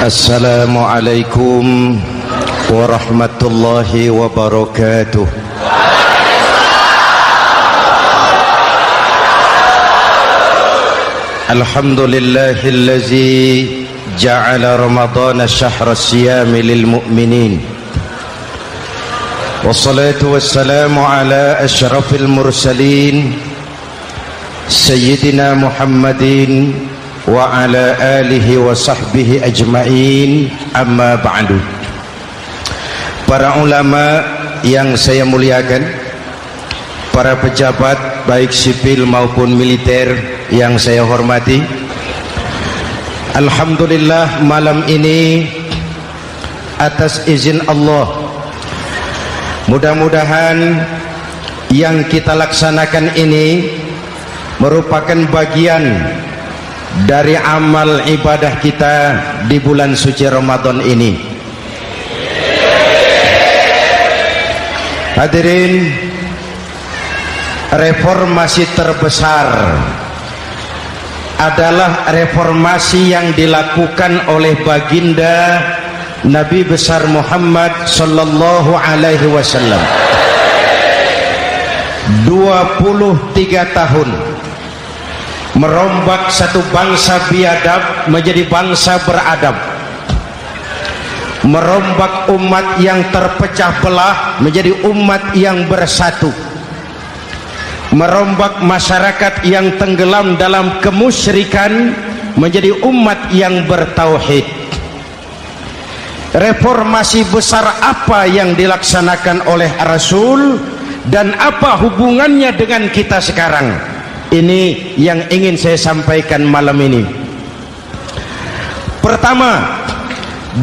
Assalamualaikum warahmatullahi wabarakatuh. Alhamdulillahillazi ja'ala Ramadhana syahra siyami lil mu'minin. Wassalatu wassalamu ala asyrafil mursalin Sayyidina Muhammadin wa ala alihi wa sahbihi ajma'in, amma ba'du. Para ulama yang saya muliakan, para pejabat baik sipil maupun militer yang saya hormati, alhamdulillah malam ini atas izin Allah, mudah-mudahan yang kita laksanakan ini merupakan bagian dari amal ibadah kita di bulan suci Ramadan ini. Hadirin, reformasi terbesar adalah reformasi yang dilakukan oleh baginda Nabi besar Muhammad sallallahu alaihi wasallam. 23 tahun merombak satu bangsa biadab menjadi bangsa beradab, merombak umat yang terpecah belah menjadi umat yang bersatu, merombak masyarakat yang tenggelam dalam kemusyrikan menjadi umat yang bertauhid. Reformasi besar apa yang dilaksanakan oleh Rasul dan apa hubungannya dengan kita sekarang? Ini yang ingin saya sampaikan malam ini. Pertama,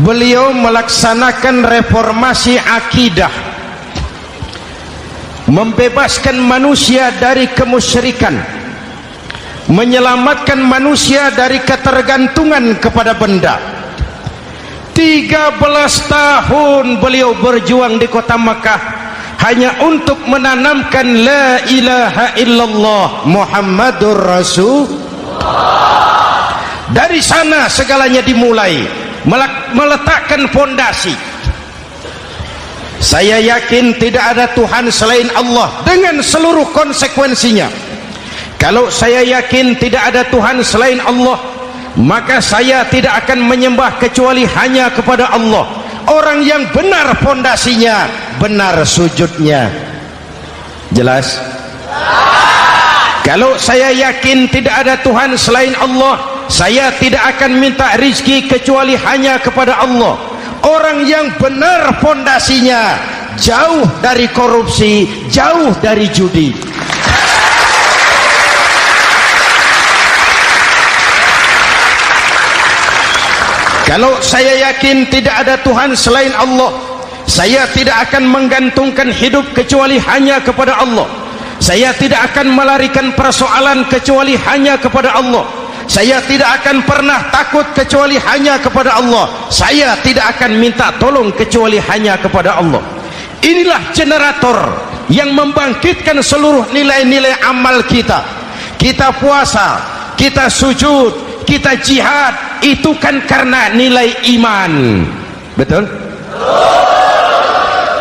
beliau melaksanakan reformasi akidah, membebaskan manusia dari kemusyrikan, menyelamatkan manusia dari ketergantungan kepada benda. 13 tahun beliau berjuang di kota Makkah hanya untuk menanamkan la ilaha illallah Muhammadur Rasulullah. Dari sana segalanya dimulai, meletakkan fondasi. Saya yakin tidak ada Tuhan selain Allah dengan seluruh konsekuensinya. Kalau saya yakin tidak ada Tuhan selain Allah, maka saya tidak akan menyembah kecuali hanya kepada Allah. Orang yang benar fondasinya, benar sujudnya. Jelas? Kalau saya yakin tidak ada Tuhan selain Allah, saya tidak akan minta rizki kecuali hanya kepada Allah. Orang yang benar fondasinya, jauh dari korupsi, jauh dari judi. Kalau saya yakin tidak ada Tuhan selain Allah, saya tidak akan menggantungkan hidup kecuali hanya kepada Allah. Saya tidak akan melarikan persoalan kecuali hanya kepada Allah. Saya tidak akan pernah takut kecuali hanya kepada Allah. Saya tidak akan minta tolong kecuali hanya kepada Allah. Inilah generator yang membangkitkan seluruh nilai-nilai amal kita. Kita puasa, kita sujud, kita jihad, itu kan karena nilai iman. Betul?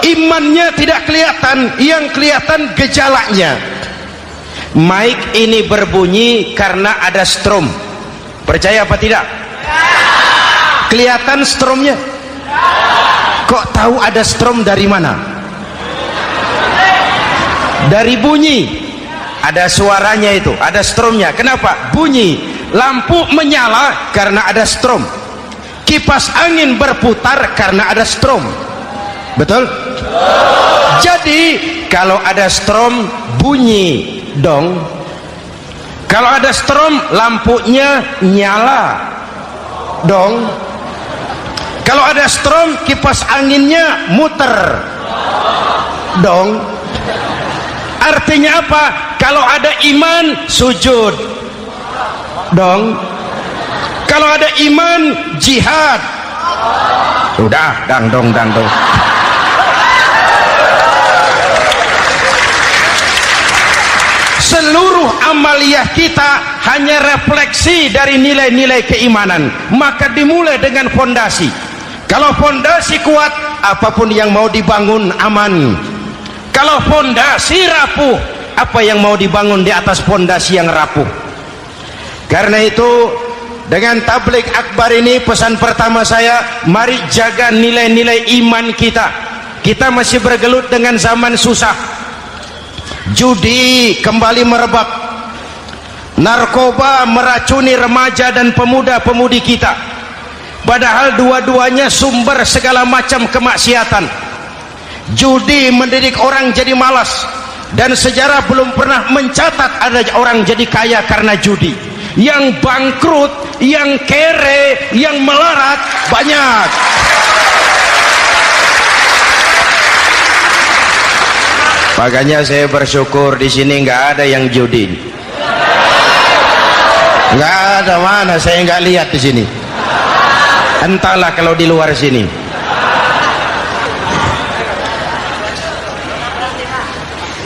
Imannya tidak kelihatan, yang kelihatan gejalanya. Mic ini berbunyi karena ada strom. Percaya apa tidak? Kelihatan stromnya? Kok tahu ada strom dari mana? Dari bunyi. Ada suaranya itu, ada stromnya. Kenapa? Bunyi. Lampu menyala karena ada strom. Kipas angin berputar karena ada strom. Betul? Jadi kalau ada strom bunyi dong. Kalau ada strom lampunya nyala dong. Kalau ada strom kipas anginnya muter dong. Artinya apa? Kalau ada iman sujud dong. Kalau ada iman jihad. Udah dang dong. seluruh amaliyah kita hanya refleksi dari nilai-nilai keimanan. Maka dimulai dengan fondasi. Kalau fondasi kuat, apapun yang mau dibangun aman. Kalau fondasi rapuh, apa yang mau dibangun di atas fondasi yang rapuh. Karena itu, dengan tabligh akbar ini, pesan pertama saya, mari jaga nilai-nilai iman kita. Kita masih bergelut dengan zaman susah. Judi kembali merebak, narkoba meracuni remaja dan pemuda-pemudi kita, padahal dua-duanya sumber segala macam kemaksiatan. Judi mendidik orang jadi malas, dan sejarah belum pernah mencatat ada orang jadi kaya karena judi. Yang bangkrut, yang kere, yang melarat banyak. Makanya saya bersyukur di sini nggak ada yang judi. Nggak ada, mana saya nggak lihat di sini. Entahlah kalau di luar sini.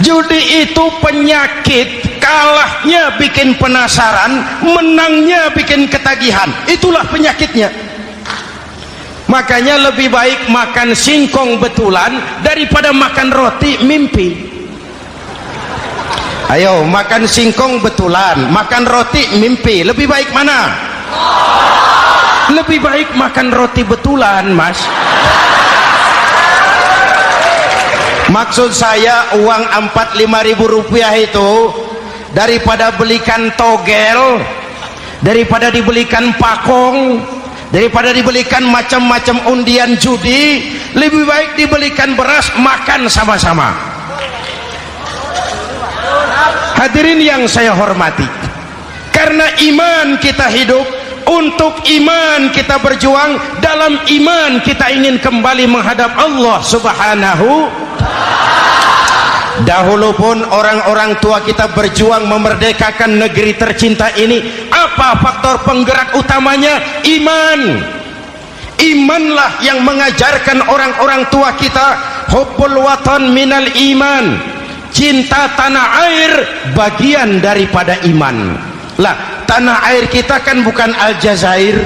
Judi itu penyakit, kalahnya bikin penasaran, menangnya bikin ketagihan. Itulah penyakitnya. Makanya lebih baik makan singkong betulan daripada makan roti mimpi. Ayo, makan singkong betulan, makan roti mimpi, lebih baik mana? Lebih baik makan roti betulan, Mas. Maksud saya, uang 4-5 ribu rupiah itu daripada belikan togel, daripada dibelikan pakong, daripada dibelikan macam-macam undian judi, lebih baik dibelikan beras, makan sama-sama. Hadirin yang saya hormati, karena iman kita hidup, untuk iman kita berjuang, dalam iman kita ingin kembali menghadap Allah Subhanahu. Dahulu pun orang-orang tua kita berjuang memerdekakan negeri tercinta ini. Apa faktor penggerak utamanya? Iman. Imanlah yang mengajarkan orang-orang tua kita, hubbul watan minal iman, cinta tanah air bagian daripada iman. Lah, tanah air kita kan bukan Aljazair,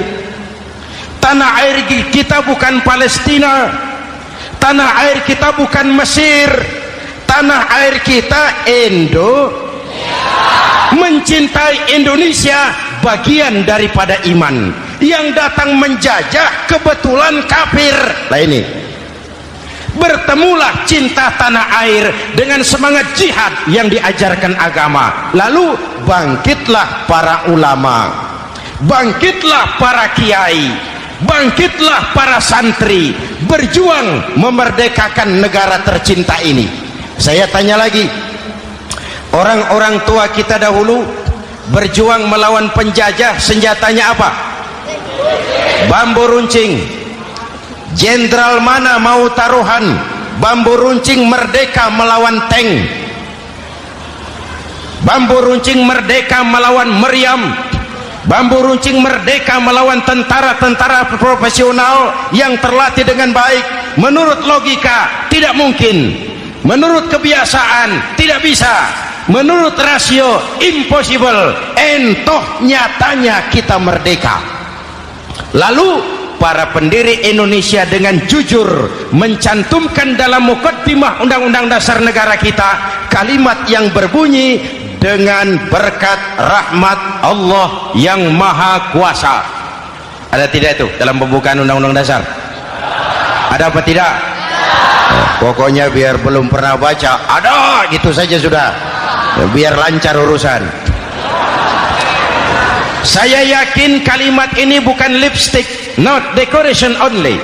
tanah air kita bukan Palestina, tanah air kita bukan Mesir, tanah air kita Indonesia. Mencintai Indonesia bagian daripada iman. Yang datang menjajah kebetulan kafir. Nah ini, bertemulah cinta tanah air dengan semangat jihad yang diajarkan agama. Lalu bangkitlah para ulama, bangkitlah para kiai, bangkitlah para santri, berjuang memerdekakan negara tercinta ini. Saya tanya lagi, orang-orang tua kita dahulu berjuang melawan penjajah, senjatanya apa? Bambu runcing. Jenderal mana mau taruhan? Bambu runcing merdeka melawan tank. Bambu runcing merdeka melawan meriam. Bambu runcing merdeka melawan tentara-tentara profesional yang terlatih dengan baik. Menurut logika tidak mungkin, menurut kebiasaan tidak bisa, menurut rasio impossible. Entoh nyatanya kita merdeka. Lalu para pendiri Indonesia dengan jujur mencantumkan dalam mukaddimah Undang-Undang Dasar negara kita kalimat yang berbunyi, dengan berkat rahmat Allah yang Maha Kuasa. Ada tidak itu dalam pembukaan Undang-Undang Dasar? Ada apa tidak? Pokoknya biar belum pernah baca, ada gitu saja sudah, biar lancar urusan. Saya yakin kalimat ini bukan lipstick, not decoration only.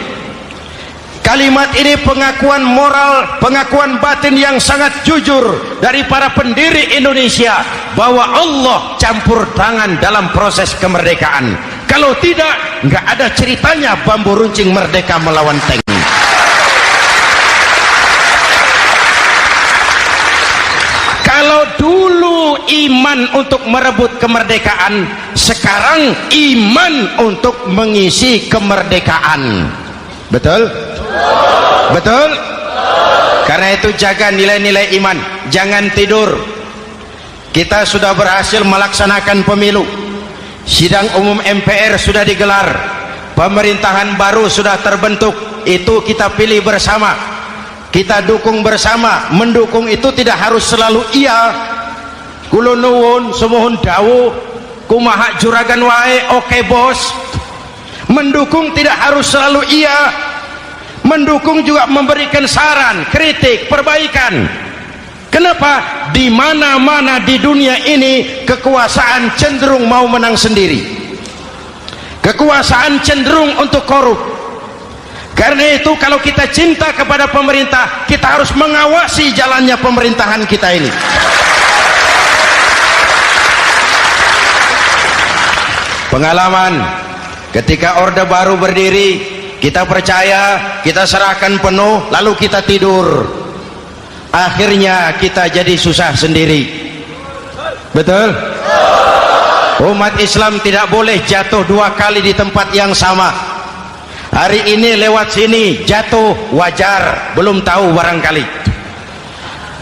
Kalimat ini pengakuan moral, pengakuan batin yang sangat jujur dari para pendiri Indonesia bahwa Allah campur tangan dalam proses kemerdekaan. Kalau tidak, nggak ada ceritanya bambu runcing merdeka melawan tank. Kalau dulu iman untuk merebut kemerdekaan, sekarang iman untuk mengisi kemerdekaan. Betul? Betul? Karena itu jaga nilai-nilai iman, jangan tidur. kita sudah berhasil melaksanakan pemilu, sidang umum MPR sudah digelar, pemerintahan baru sudah terbentuk. Itu kita pilih bersama, kita dukung bersama. Mendukung itu tidak harus selalu iya, kula nuwun semohon dawuh kumaha juragan wae oke bos. Mendukung tidak harus selalu iya, mendukung juga memberikan saran, kritik, perbaikan. Kenapa? Di mana-mana di dunia ini kekuasaan cenderung mau menang sendiri, kekuasaan cenderung untuk korup. Karena itu kalau kita cinta kepada pemerintah, kita harus mengawasi jalannya pemerintahan kita ini. Pengalaman ketika Orde Baru berdiri, kita percaya, kita serahkan penuh, lalu kita tidur. Akhirnya kita jadi susah sendiri. Betul? Umat Islam tidak boleh jatuh dua kali di tempat yang sama. Hari ini lewat sini jatuh wajar, belum tahu barangkali.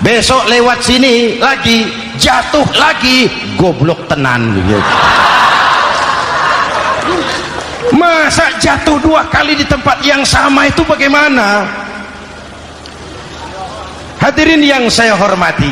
Besok lewat sini lagi jatuh lagi, goblok tenan. Masa jatuh dua kali di tempat yang sama itu bagaimana? Hadirin yang saya hormati,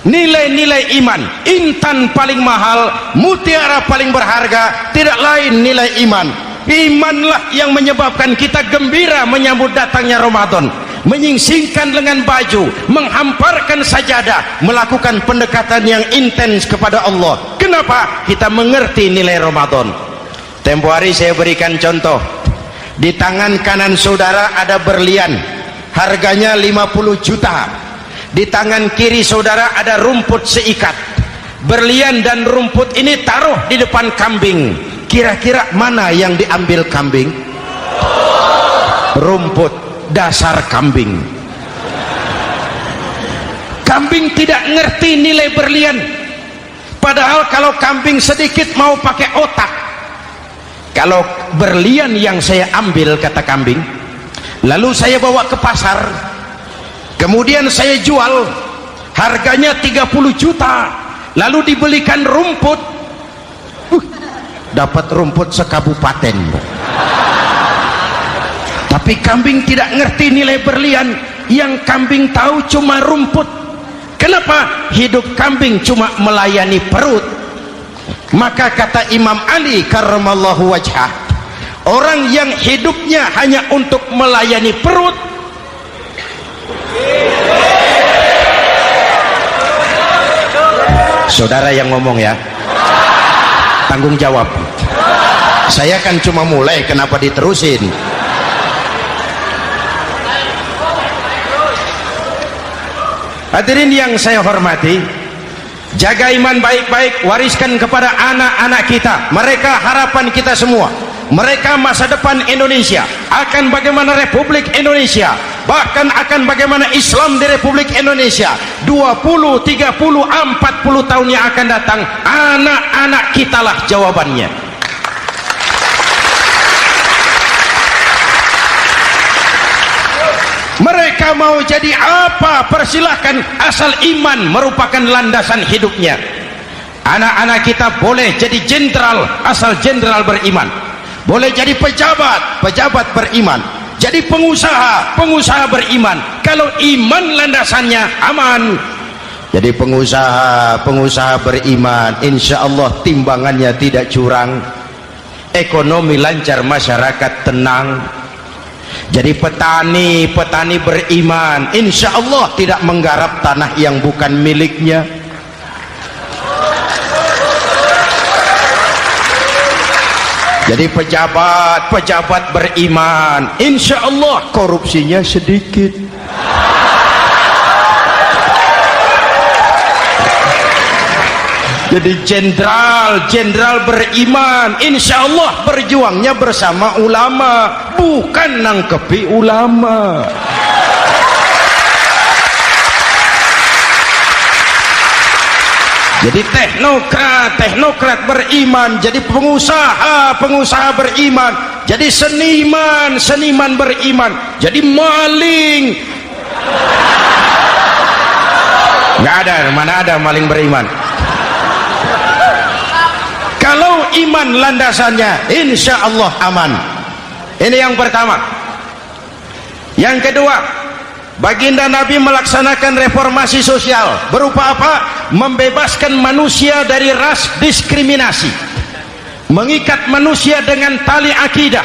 nilai-nilai iman, intan paling mahal, mutiara paling berharga, tidak lain nilai iman. Imanlah yang menyebabkan kita gembira menyambut datangnya Ramadan, menyingsingkan lengan baju, menghamparkan sajadah, melakukan pendekatan yang intens kepada Allah. Kenapa? Kita mengerti nilai Ramadan. Tempo hari saya berikan contoh, di tangan kanan saudara ada berlian, harganya 50 juta. Di tangan kiri saudara ada rumput seikat. Berlian dan rumput ini taruh di depan kambing. Kira-kira mana yang diambil kambing? Rumput, dasar kambing. Kambing tidak ngerti nilai berlian. Padahal kalau kambing sedikit mau pakai otak. Kalau berlian yang saya ambil, kata kambing, lalu saya bawa ke pasar, kemudian saya jual, harganya 30 juta, lalu dibelikan rumput, dapat rumput sekabupaten. Tapi kambing tidak ngerti nilai berlian, yang kambing tahu cuma rumput. Kenapa? Hidup kambing cuma melayani perut. Maka kata Imam Ali karramallahu wajhah, orang yang hidupnya hanya untuk melayani perut, saudara yang ngomong ya, tanggung jawab. Saya kan cuma mulai, kenapa diterusin? Hadirin yang saya hormati, jaga iman baik-baik, wariskan kepada anak-anak kita. Mereka harapan kita semua, mereka masa depan Indonesia. Akan bagaimana Republik Indonesia, bahkan akan bagaimana Islam di Republik Indonesia 20, 30, 40 tahun yang akan datang, anak-anak kitalah jawabannya. Mereka mau jadi apa, persilahkan, asal iman merupakan landasan hidupnya. Anak-anak kita boleh jadi jenderal asal jenderal beriman, boleh jadi pejabat, pejabat beriman, jadi pengusaha, pengusaha beriman. Kalau iman landasannya aman, jadi pengusaha, pengusaha beriman, insya Allah timbangannya tidak curang, ekonomi lancar, masyarakat tenang. Jadi petani, petani beriman, insya Allah tidak menggarap tanah yang bukan miliknya. Jadi pejabat, pejabat beriman, insya Allah korupsinya sedikit. Jadi jenderal, jenderal beriman, insya Allah berjuangnya bersama ulama, bukan nangkepi ulama. Jadi teknokrat, teknokrat beriman, jadi pengusaha, pengusaha beriman, jadi seniman, seniman beriman, jadi maling. Nggak ada, mana ada maling beriman. iman landasannya, insya Allah aman. Ini yang pertama. Yang kedua, baginda Nabi melaksanakan reformasi sosial. Berupa apa? Membebaskan manusia dari ras diskriminasi, mengikat manusia dengan tali akidah.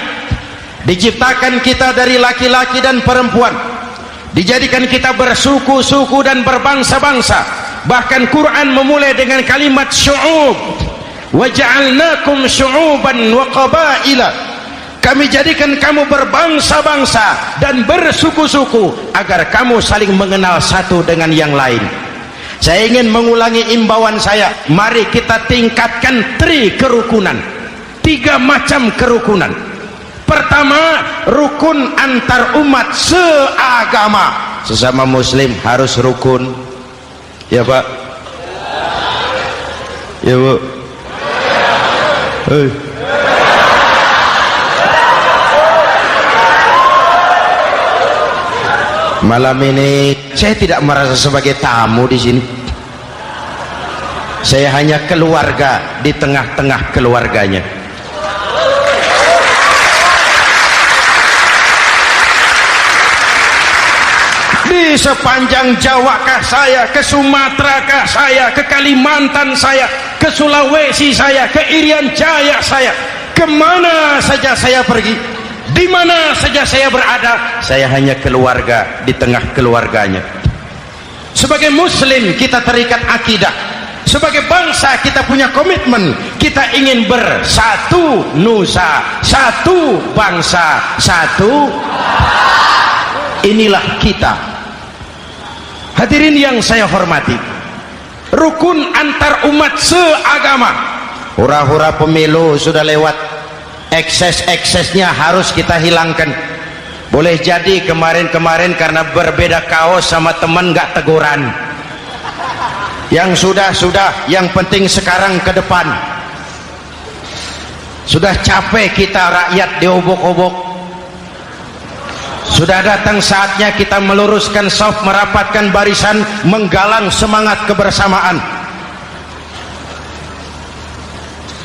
Diciptakan kita dari laki-laki dan perempuan, dijadikan kita bersuku-suku dan berbangsa-bangsa. Bahkan Quran memulai dengan kalimat syu'ub, wa ja'alnakum syu'uban wa qabaila. Kami jadikan kamu berbangsa-bangsa dan bersuku-suku agar kamu saling mengenal satu dengan yang lain. Saya ingin mengulangi imbauan saya, mari kita tingkatkan kerukunan. 3 macam kerukunan. Pertama, rukun antar umat seagama. Sesama muslim harus rukun. Ya Pak? Ya Bu? Malam ini saya tidak merasa sebagai tamu di sini. Saya hanya keluarga di tengah-tengah keluarganya. Di sepanjang Jawa kah saya, ke Sumatera kah saya, ke Kalimantan saya, ke Sulawesi saya, ke Irian Jaya saya, kemana saja saya pergi, di mana saja saya berada, saya hanya keluarga di tengah keluarganya. Sebagai muslim kita terikat akidah, sebagai bangsa kita punya komitmen, kita ingin bersatu nusa, satu bangsa, satu. Inilah kita. Hadirin yang saya hormati, rukun antar umat seagama. Hura-hura pemilu sudah lewat, ekses-eksesnya harus kita hilangkan. Boleh jadi kemarin-kemarin karena berbeda kaos sama teman gak teguran. Yang sudah-sudah, yang penting sekarang ke depan. Sudah capek kita rakyat diobok-obok. Sudah datang saatnya kita meluruskan saf, merapatkan barisan, menggalang semangat kebersamaan.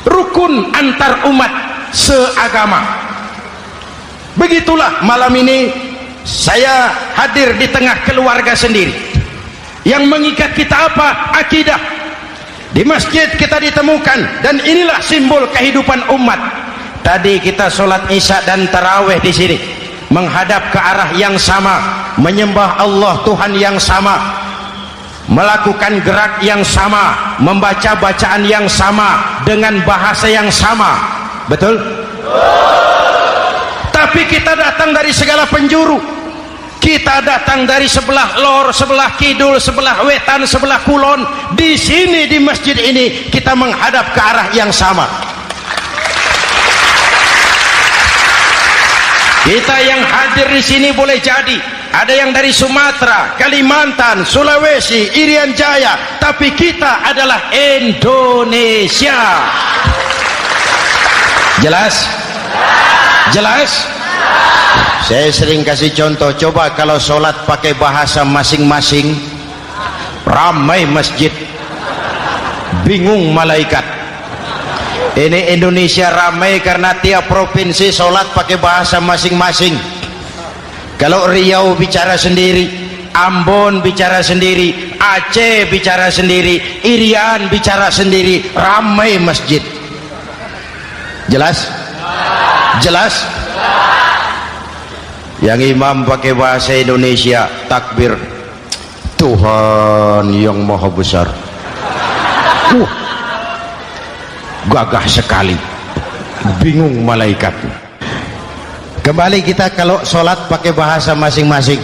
Rukun antar umat seagama. Begitulah malam ini saya hadir di tengah keluarga sendiri. Yang mengikat kita apa? Akidah. Di masjid kita ditemukan, dan inilah simbol kehidupan umat. Tadi kita sholat isya dan tarawih di sini, menghadap ke arah yang sama, menyembah Allah Tuhan yang sama, melakukan gerak yang sama, membaca bacaan yang sama, dengan bahasa yang sama. Betul? Tapi kita datang dari segala penjuru. Kita datang dari sebelah lor, sebelah kidul, sebelah wetan, sebelah kulon. Di sini di masjid ini kita menghadap ke arah yang sama. Kita yang hadir di sini boleh jadi ada yang dari Sumatera, Kalimantan, Sulawesi, Irian Jaya, tapi kita adalah Indonesia. Jelas? Jelas? Saya sering kasih contoh, coba kalau sholat pakai bahasa masing-masing, ramai masjid, bingung malaikat. Ini Indonesia ramai karena tiap provinsi sholat pakai bahasa masing-masing. Kalau Riau bicara sendiri, Ambon bicara sendiri, Aceh bicara sendiri, Irian bicara sendiri, ramai masjid. Jelas? Jelas? Yang imam pakai bahasa Indonesia, takbir, Tuhan yang maha besar. Gagah sekali, bingung malaikat. Kembali kita kalau sholat pakai bahasa masing-masing.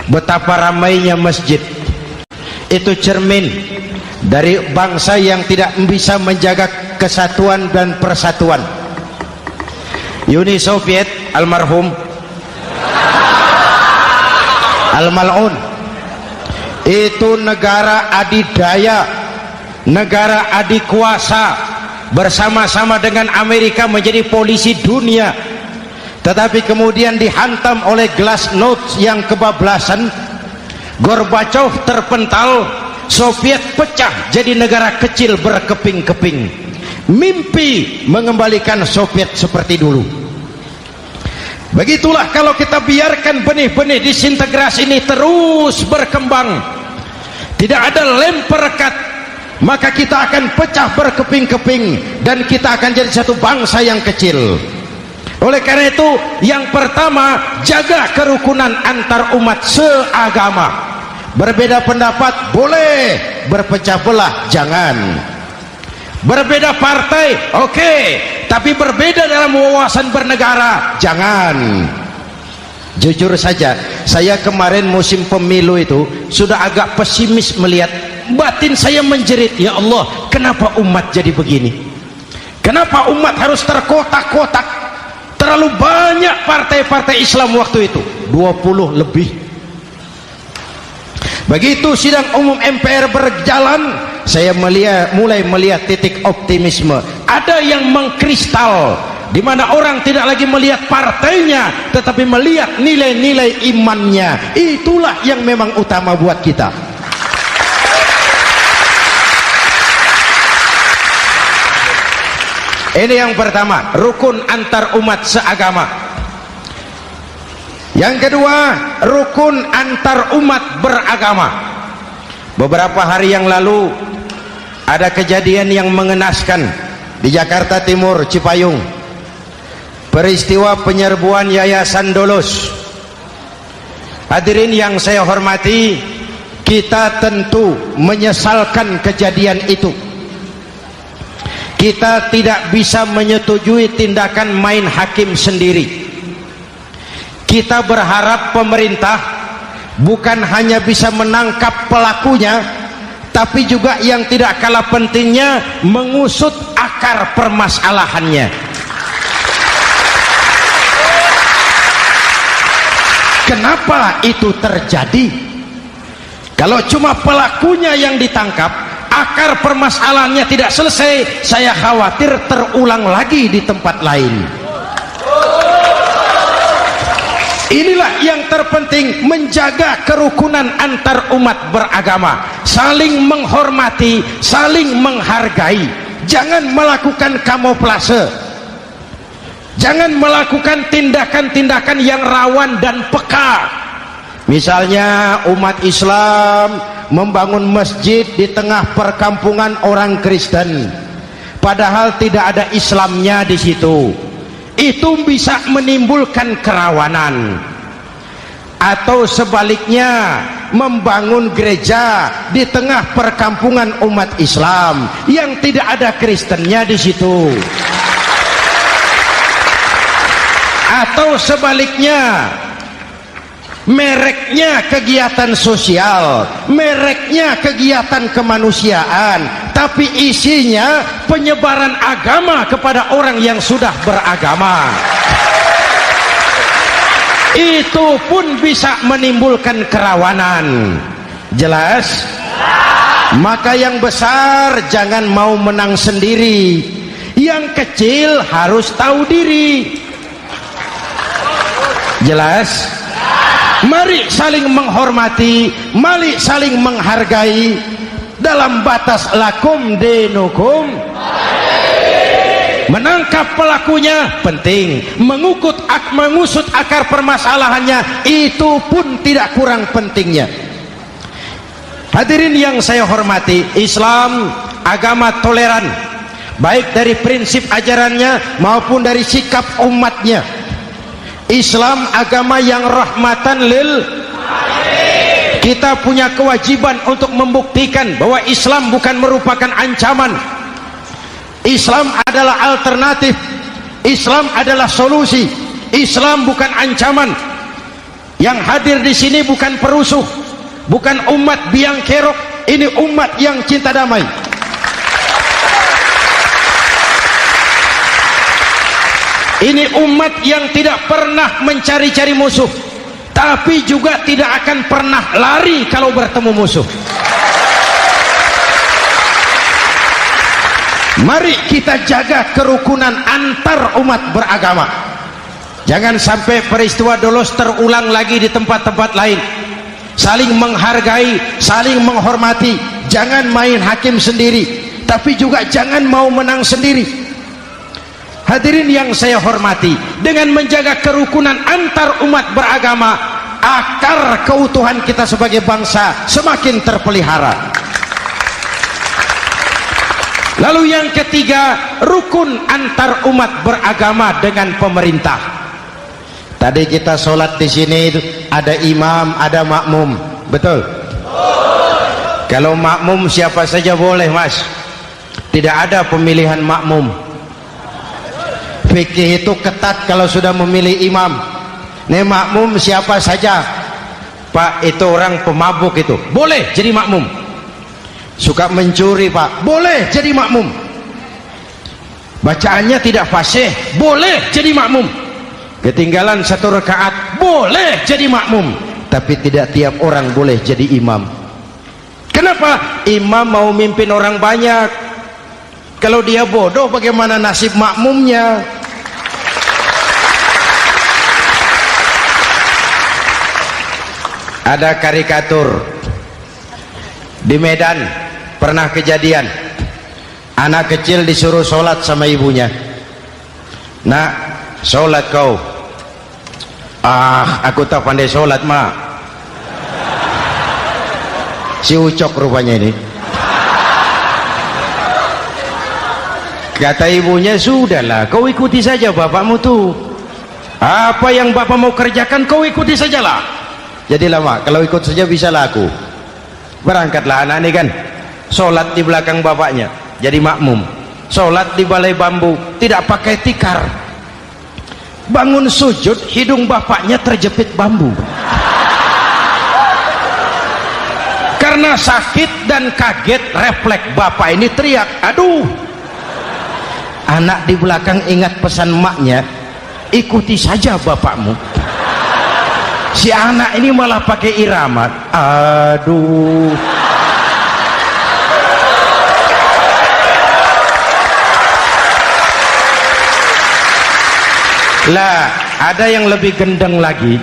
Betapa ramainya masjid. Itu cermin dari bangsa yang tidak bisa menjaga kesatuan dan persatuan. Uni Soviet almarhum, al-mal'un, itu negara adidaya, negara adikuasa, bersama-sama dengan Amerika menjadi polisi dunia. Tetapi kemudian dihantam oleh glasnost yang kebablasan, Gorbachev terpental, Soviet pecah jadi negara kecil berkeping-keping. mimpi mengembalikan Soviet seperti dulu. Begitulah kalau kita biarkan benih-benih disintegrasi ini terus berkembang, tidak ada lem perekat, maka kita akan pecah berkeping-keping dan kita akan jadi satu bangsa yang kecil. Oleh karena itu, yang pertama, jaga kerukunan antar umat seagama. Berbeda pendapat boleh, berpecah belah jangan. Berbeda partai oke, tapi berbeda dalam wawasan bernegara jangan. Jujur saja, saya kemarin musim pemilu itu sudah agak pesimis melihat, batin saya menjerit, ya Allah, kenapa umat jadi begini? Kenapa umat harus terkotak-kotak? Terlalu banyak partai-partai Islam waktu itu, 20 lebih. Begitu sidang umum MPR berjalan, saya mulai melihat titik optimisme. Ada yang mengkristal, di mana orang tidak lagi melihat partainya, tetapi melihat nilai-nilai imannya. Itulah yang memang utama buat kita. Ini yang pertama, rukun antar umat seagama. Yang kedua, rukun antar umat beragama. Beberapa hari yang lalu ada kejadian yang mengenaskan di Jakarta Timur, Cipayung. Peristiwa penyerbuan Yayasan Dolos. Hadirin yang saya hormati, kita tentu menyesalkan kejadian itu. Kita tidak bisa menyetujui tindakan main hakim sendiri. Kita berharap pemerintah bukan hanya bisa menangkap pelakunya, tapi juga yang tidak kalah pentingnya mengusut akar permasalahannya. Kenapa itu terjadi? Kalau cuma pelakunya yang ditangkap, akar permasalahannya tidak selesai, saya khawatir terulang lagi di tempat lain. Inilah yang terpenting, menjaga kerukunan antar umat beragama, saling menghormati, saling menghargai. Jangan melakukan kamuflase, jangan melakukan tindakan-tindakan yang rawan dan peka. Misalnya umat Islam membangun masjid di tengah perkampungan orang Kristen, padahal tidak ada Islamnya di situ. Itu bisa menimbulkan kerawanan. Atau sebaliknya, membangun gereja di tengah perkampungan umat Islam yang tidak ada Kristennya di situ. Atau sebaliknya, mereknya kegiatan sosial, mereknya kegiatan kemanusiaan, tapi isinya penyebaran agama kepada orang yang sudah beragama. Itu pun bisa menimbulkan kerawanan. Jelas? Maka yang besar jangan mau menang sendiri, yang kecil harus tahu diri. Jelas? Mari saling menghormati, mari saling menghargai dalam batas lakum dinukum. Menangkap pelakunya penting, mengusut akar permasalahannya itu pun tidak kurang pentingnya. Hadirin yang saya hormati, Islam agama toleran, baik dari prinsip ajarannya maupun dari sikap umatnya. Islam agama yang rahmatan lil alamin. Kita punya kewajiban untuk membuktikan bahwa Islam bukan merupakan ancaman. Islam adalah alternatif. Islam adalah solusi. Islam bukan ancaman. Yang hadir di sini bukan perusuh, bukan umat biang kerok. Ini umat yang cinta damai. Ini umat yang tidak pernah mencari-cari musuh, tapi juga tidak akan pernah lari kalau bertemu musuh. Mari kita jaga kerukunan antar umat beragama. Jangan sampai peristiwa Dolos terulang lagi di tempat-tempat lain. Saling menghargai, saling menghormati. Jangan main hakim sendiri. tapi juga jangan mau menang sendiri. Hadirin yang saya hormati, dengan menjaga kerukunan antar umat beragama, akar keutuhan kita sebagai bangsa semakin terpelihara. Lalu yang ketiga, rukun antar umat beragama dengan pemerintah. Tadi kita sholat di sini ada imam, ada makmum, betul? Kalau makmum siapa saja boleh, Mas. Tidak ada pemilihan makmum. Fikih itu ketat kalau sudah memilih imam. Nih makmum siapa saja. Pak, itu orang pemabuk itu, boleh jadi makmum. Suka mencuri, Pak, boleh jadi makmum. Bacaannya tidak fasih, boleh jadi makmum. Ketinggalan 1 rakaat, boleh jadi makmum. Tapi tidak tiap orang boleh jadi imam. Kenapa? Imam mau mimpin orang banyak. Kalau dia bodoh, bagaimana nasib makmumnya? Ada karikatur di Medan, pernah kejadian anak kecil disuruh sholat sama ibunya. Nak, sholat kau. Ah, aku tak pandai sholat, mak. Si Ucok rupanya ini. Kata ibunya, sudahlah, kau ikuti saja bapakmu tuh. Apa yang bapak mau kerjakan, kau ikuti sajalah. Jadi lama, kalau ikut saja bisa laku. Berangkatlah anak ini kan, sholat di belakang bapaknya, jadi makmum. Sholat di balai bambu, tidak pakai tikar. Bangun sujud, hidung bapaknya terjepit bambu. Karena sakit dan kaget, refleks bapak ini teriak, aduh. Anak di belakang ingat pesan maknya, ikuti saja bapakmu. Si anak ini malah pakai iramat, aduh. Lah, ada yang lebih gendeng lagi,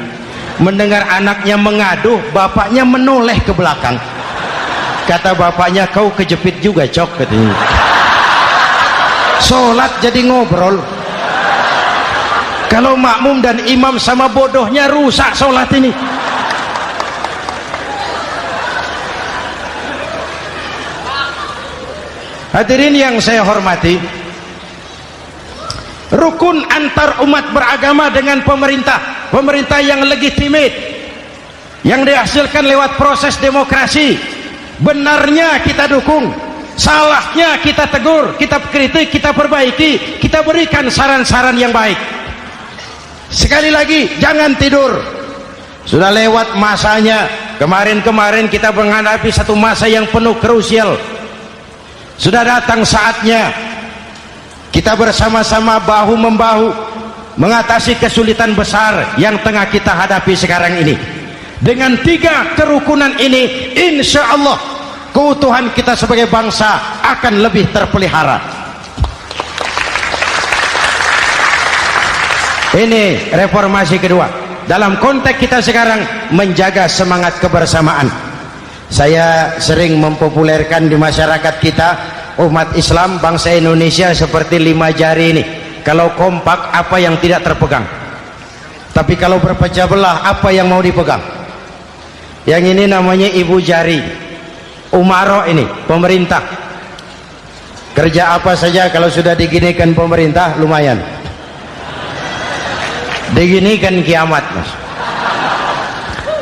mendengar anaknya mengaduh, bapaknya menoleh ke belakang. Kata bapaknya, kau kejepit juga, Cok, katanya. Sholat jadi ngobrol. Kalau makmum dan imam sama bodohnya, rusak sholat ini. Hadirin yang saya hormati, rukun antar umat beragama dengan pemerintah, pemerintah yang legitimate, yang dihasilkan lewat proses demokrasi. Benarnya kita dukung, salahnya kita tegur, kita kritik, kita perbaiki, kita berikan saran-saran yang baik. Sekali lagi, jangan tidur. Sudah lewat masanya. Kemarin-kemarin kita menghadapi satu masa yang penuh krusial. Sudah datang saatnya kita bersama-sama bahu-membahu mengatasi kesulitan besar yang tengah kita hadapi sekarang ini. Dengan 3 kerukunan ini, insya Allah keutuhan kita sebagai bangsa akan lebih terpelihara. Ini reformasi kedua. Dalam konteks kita sekarang, menjaga semangat kebersamaan. Saya sering mempopulerkan di masyarakat kita, umat Islam, bangsa Indonesia seperti 5 jari ini. Kalau kompak, apa yang tidak terpegang? Tapi kalau berpecah belah, apa yang mau dipegang? Yang ini namanya ibu jari. Umaro ini, pemerintah. Kerja apa saja kalau sudah diginikan pemerintah, lumayan. Diginikan kiamat, Mas.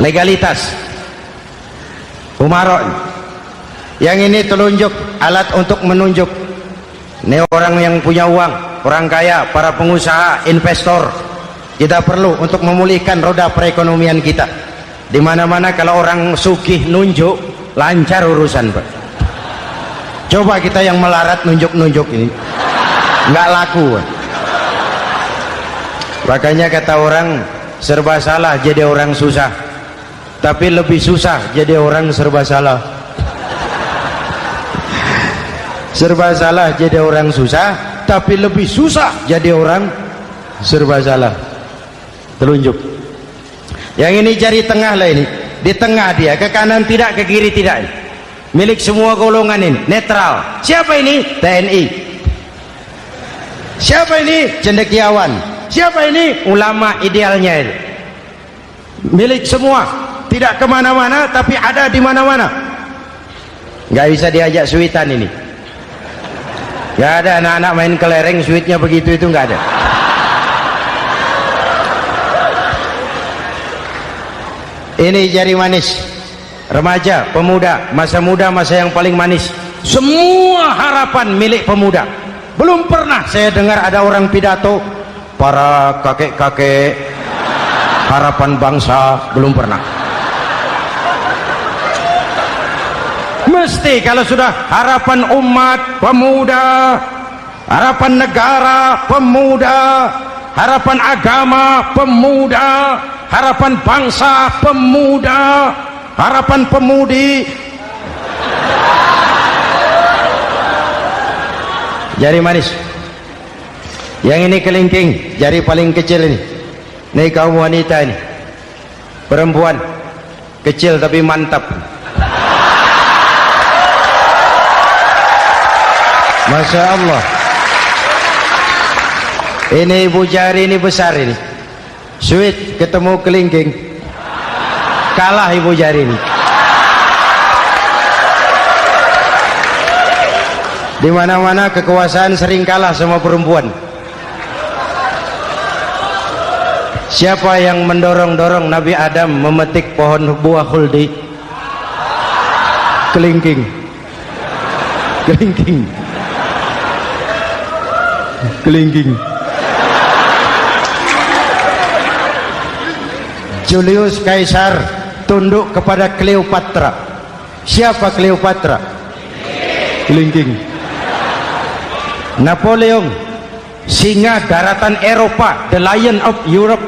Legalitas. Umaro. Yang ini telunjuk, alat untuk menunjuk. Ini orang yang punya uang, orang kaya, para pengusaha, investor. Kita perlu untuk memulihkan roda perekonomian kita. Di mana-mana kalau orang sugih nunjuk, lancar urusan, Pak. Coba kita yang melarat nunjuk-nunjuk ini, nggak laku, Pak. Makanya kata orang, serba salah jadi orang susah, tapi lebih susah jadi orang serba salah. Serba salah jadi orang susah, tapi lebih susah jadi orang serba salah. Telunjuk. Yang ini jari tengah lah ini, di tengah dia, ke kanan tidak, ke kiri tidak. milik semua golongan ini, netral. Siapa ini? TNI. Siapa ini? Cendekiawan. Siapa ini? Ulama idealnya itu. Milik semua, tidak kemana-mana tapi ada di mana-mana. Nggak bisa diajak suitan ini. Nggak ada anak-anak main kelereng suitnya begitu, itu nggak ada. Ini jari manis remaja, pemuda, masa muda, masa yang paling manis. Semua harapan milik pemuda. Belum pernah saya dengar ada orang pidato para kakek-kakek harapan bangsa, belum pernah. Mesti kalau sudah harapan umat, pemuda, harapan negara, pemuda, harapan agama, pemuda, harapan bangsa, pemuda, harapan pemudi. Jari manis. Yang ini kelingking, jari paling kecil ini. Ini kaum wanita ini. Perempuan kecil tapi mantap. Masya Allah. Ini ibu jari ini besar ini. Sweet ketemu kelingking, kalah ibu jari ini. Di mana-mana kekuasaan sering kalah sama perempuan. Siapa yang mendorong-dorong Nabi Adam memetik pohon buah khuldi? Kelingking. Kelingking. Kelingking. Julius Caesar tunduk kepada Cleopatra. Siapa Cleopatra? Kelingking. Napoleon, singa daratan Eropa, the lion of Europe,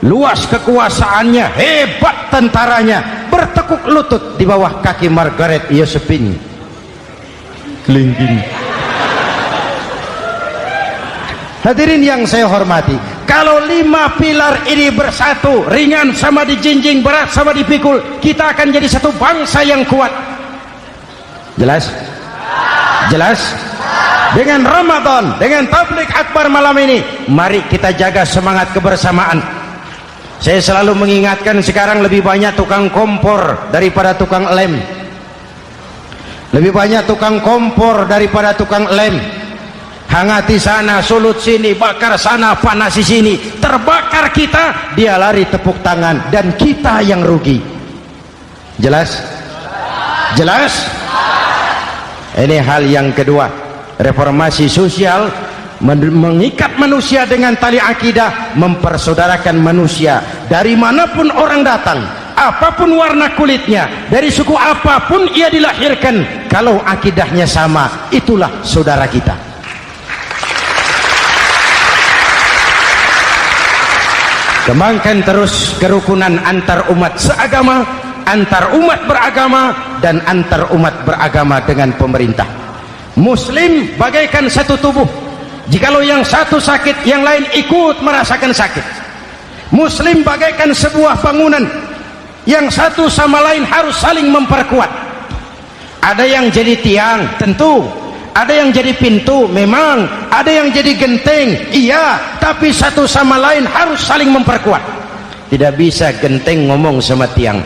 luas kekuasaannya, hebat tentaranya, bertekuk lutut di bawah kaki Margaret Josephine. Kelingking. Hadirin yang saya hormati, kalau 5 pilar ini bersatu, ringan sama dijinjing, berat sama dipikul, kita akan jadi satu bangsa yang kuat. Jelas? Jelas? Dengan Ramadan, dengan tabligh akbar malam ini, mari kita jaga semangat kebersamaan. Saya selalu mengingatkan, sekarang lebih banyak tukang kompor daripada tukang lem. Lebih banyak tukang kompor daripada tukang lem. Hangati sana, sulut sini, bakar sana, panasi sini, terbakar kita, dia lari tepuk tangan, dan kita yang rugi. Jelas? Jelas? Ini hal yang kedua. Reformasi sosial mengikat manusia dengan tali akidah, mempersaudarakan manusia dari manapun orang datang, apapun warna kulitnya, dari suku apapun ia dilahirkan, kalau akidahnya sama, itulah saudara kita. Kembangkan terus kerukunan antar umat seagama, antar umat beragama, dan antar umat beragama dengan pemerintah. Muslim bagaikan satu tubuh. Jikalau yang satu sakit, yang lain ikut merasakan sakit. Muslim bagaikan sebuah bangunan, yang satu sama lain harus saling memperkuat. Ada yang jadi tiang, tentu. Ada yang jadi pintu, memang. Ada yang jadi genteng, iya. Tapi satu sama lain harus saling memperkuat. Tidak bisa genteng ngomong sama tiang.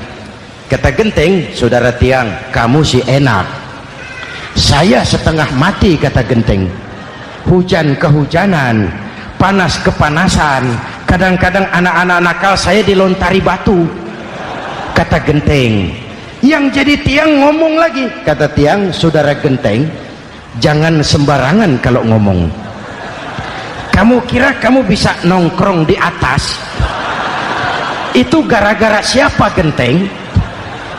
Kata genteng, saudara tiang, kamu sih enak. Saya setengah mati, kata genteng. Hujan kehujanan, panas kepanasan, kadang-kadang anak-anak nakal saya dilontari batu, kata genteng. Yang jadi tiang ngomong lagi, kata tiang, saudara genteng, jangan sembarangan kalau ngomong. Kamu kira kamu bisa nongkrong di atas? Itu gara-gara siapa, genteng?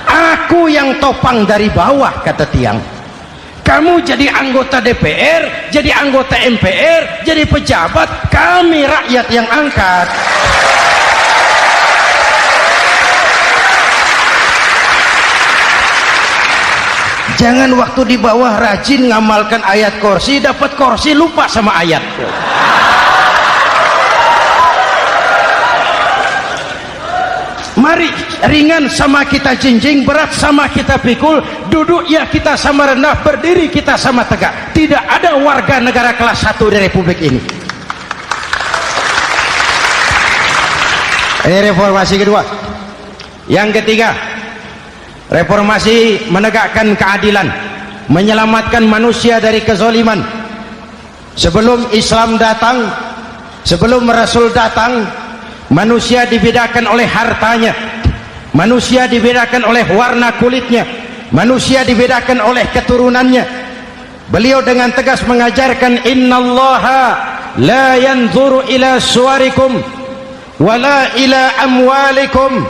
Aku yang topang dari bawah, kata tiang. Kamu jadi anggota DPR, jadi anggota MPR, jadi pejabat, kami rakyat yang angkat. Jangan waktu di bawah rajin ngamalkan ayat kursi, dapat kursi lupa sama ayat. Mari ringan sama kita jinjing, berat sama kita pikul, duduk ya kita sama rendah, berdiri kita sama tegak. Tidak ada warga negara kelas 1 di Republik ini. Ini reformasi kedua. Yang ketiga, reformasi menegakkan keadilan, menyelamatkan manusia dari kezaliman. Sebelum Islam datang, sebelum Rasul datang, manusia dibedakan oleh hartanya, manusia dibedakan oleh warna kulitnya, manusia dibedakan oleh keturunannya. Beliau dengan tegas mengajarkan, innallaha la yanzuru ila suwarikum wala ila amwalikum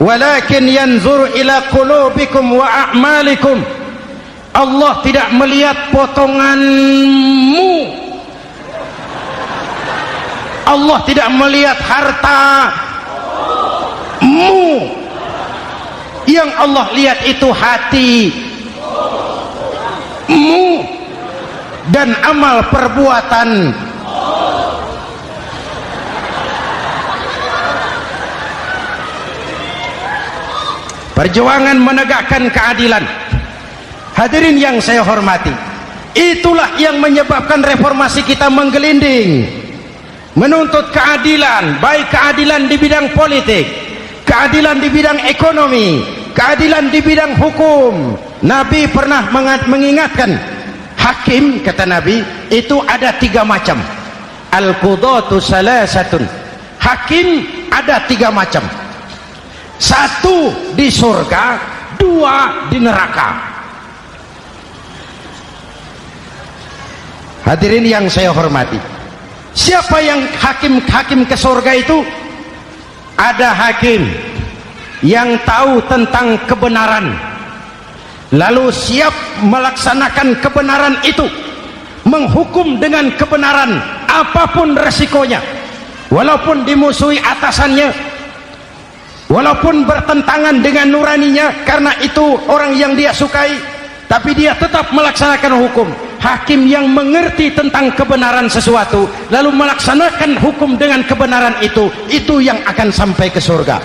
walakin yanzuru ila qulubikum wa a'malikum. Allah tidak melihat potonganmu, Allah tidak melihat hartamu, yang Allah lihat itu hatimu dan amal perbuatan. Perjuangan menegakkan keadilan. Hadirin yang saya hormati, itulah yang menyebabkan reformasi kita menggelinding, menuntut keadilan, baik keadilan di bidang politik, keadilan di bidang ekonomi, keadilan di bidang hukum. Nabi pernah mengingatkan, hakim, kata Nabi, itu ada 3 macam. Al-qudatu salasatun. Hakim ada 3 macam. 1 di surga, 2 di neraka. Hadirin yang saya hormati, siapa yang hakim ke surga itu? Ada hakim yang tahu tentang kebenaran, lalu siap melaksanakan kebenaran itu, menghukum dengan kebenaran apapun resikonya, walaupun dimusuhi atasannya, walaupun bertentangan dengan nuraninya, karena itu orang yang dia sukai, tapi dia tetap melaksanakan hukum. Hakim yang mengerti tentang kebenaran sesuatu lalu melaksanakan hukum dengan kebenaran itu yang akan sampai ke surga.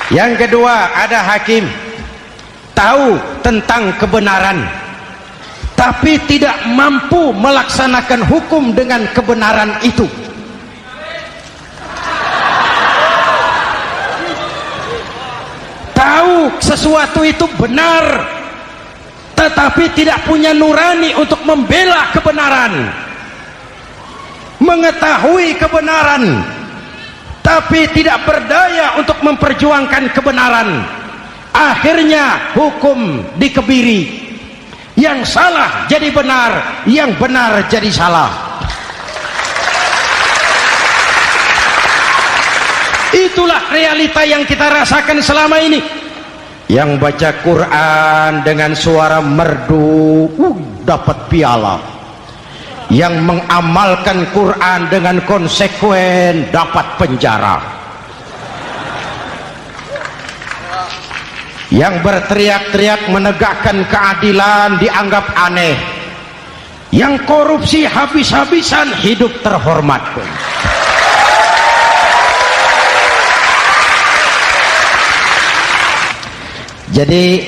Yang kedua, ada hakim tahu tentang kebenaran tapi tidak mampu melaksanakan hukum dengan kebenaran itu. Tahu sesuatu itu benar tetapi tidak punya nurani untuk membela kebenaran, mengetahui kebenaran tapi tidak berdaya untuk memperjuangkan kebenaran. Akhirnya hukum dikebiri, yang salah jadi benar, yang benar jadi salah. Itulah realita yang kita rasakan selama ini. Yang baca Quran dengan suara merdu dapat piala, yang mengamalkan Quran dengan konsekuen dapat penjara, yang berteriak-teriak menegakkan keadilan dianggap aneh, yang korupsi habis-habisan hidup terhormat. Jadi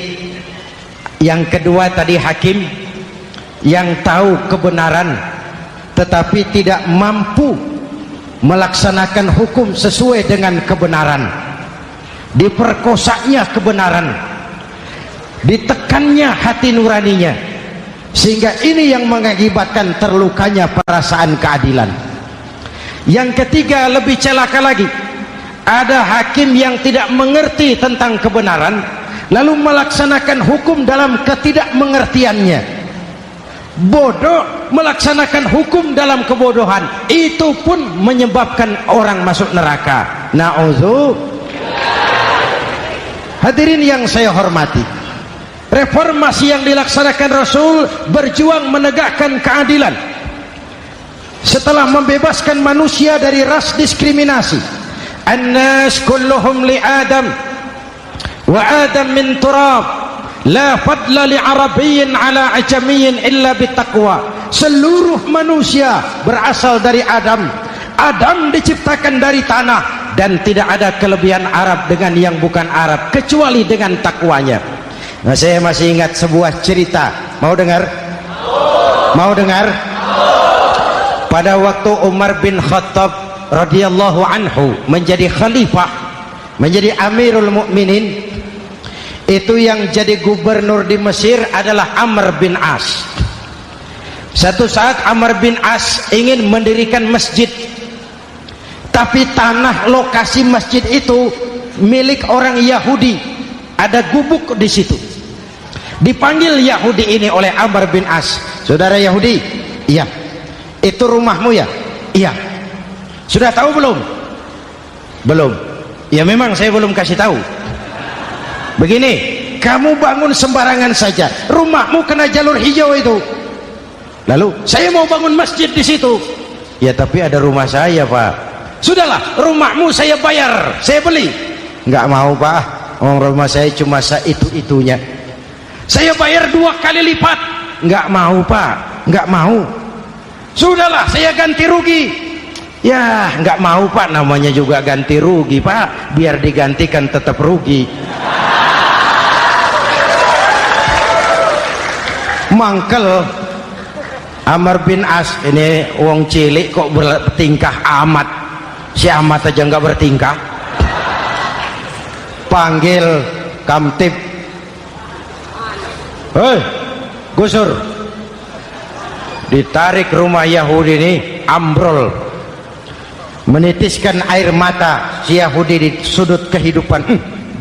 yang kedua tadi hakim yang tahu kebenaran tetapi tidak mampu melaksanakan hukum sesuai dengan kebenaran, diperkosanya kebenaran, ditekannya hati nuraninya, sehingga ini yang mengakibatkan terlukanya perasaan keadilan. Yang ketiga lebih celaka lagi, ada hakim yang tidak mengerti tentang kebenaran lalu melaksanakan hukum dalam ketidakmengertiannya, bodoh melaksanakan hukum dalam kebodohan, itu pun menyebabkan orang masuk neraka. Na'udzubillah. Hadirin yang saya hormati, reformasi yang dilaksanakan Rasul berjuang menegakkan keadilan setelah membebaskan manusia dari ras diskriminasi. An-nas kulluhum li Adam wa Adam min turab, la fadla li arabiyyin ala ajamiyyin illa bitaqwa. Seluruh manusia berasal dari Adam. Adam diciptakan dari tanah, dan tidak ada kelebihan Arab dengan yang bukan Arab kecuali dengan takwanya. Nah, saya masih ingat sebuah cerita. Mau dengar? Mau dengar? Pada waktu Umar bin Khattab radhiyallahu anhu menjadi khalifah, menjadi Amirul Mukminin, itu yang jadi gubernur di Mesir adalah Amr bin As. Satu saat Amr bin As ingin mendirikan masjid, tapi tanah lokasi masjid itu milik orang Yahudi, ada gubuk di situ. Dipanggil Yahudi ini oleh Amr bin As. Saudara Yahudi, iya. Itu rumahmu ya? Iya. Sudah tahu belum? Belum. Ya memang saya belum kasih tahu. Begini, kamu bangun sembarangan saja, rumahmu kena jalur hijau itu. Lalu saya mau bangun masjid di situ. Ya tapi ada rumah saya, Pak. Sudahlah, rumahmu saya bayar, saya beli. Enggak mau, Pak. Rumah saya cuma itu-itunya. Saya bayar 2 kali lipat. Enggak mau, Pak. Enggak mau. Sudahlah, saya ganti rugi. Ya enggak mau, Pak. Namanya juga ganti rugi, Pak. Biar digantikan tetap rugi. Mangkel Amr bin As ini wong cilik kok bertingkah amat. Si amat aja nggak bertingkah. Panggil kamtib. Hei Gusur, ditarik rumah Yahudi ini, ambrol, menitiskan air mata si Yahudi di sudut kehidupan.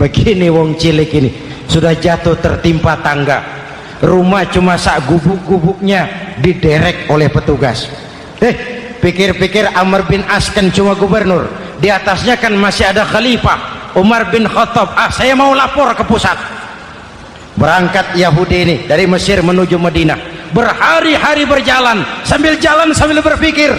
Begini wong cilik ini sudah jatuh tertimpa tangga, rumah cuma sak gubuk-gubuknya diderek oleh petugas. Pikir-pikir Amr bin As kan cuma gubernur, di atasnya kan masih ada khalifah Umar bin Khattab. Saya mau lapor ke pusat. Berangkat Yahudi ini dari Mesir menuju Madinah, berhari-hari berjalan, sambil berpikir,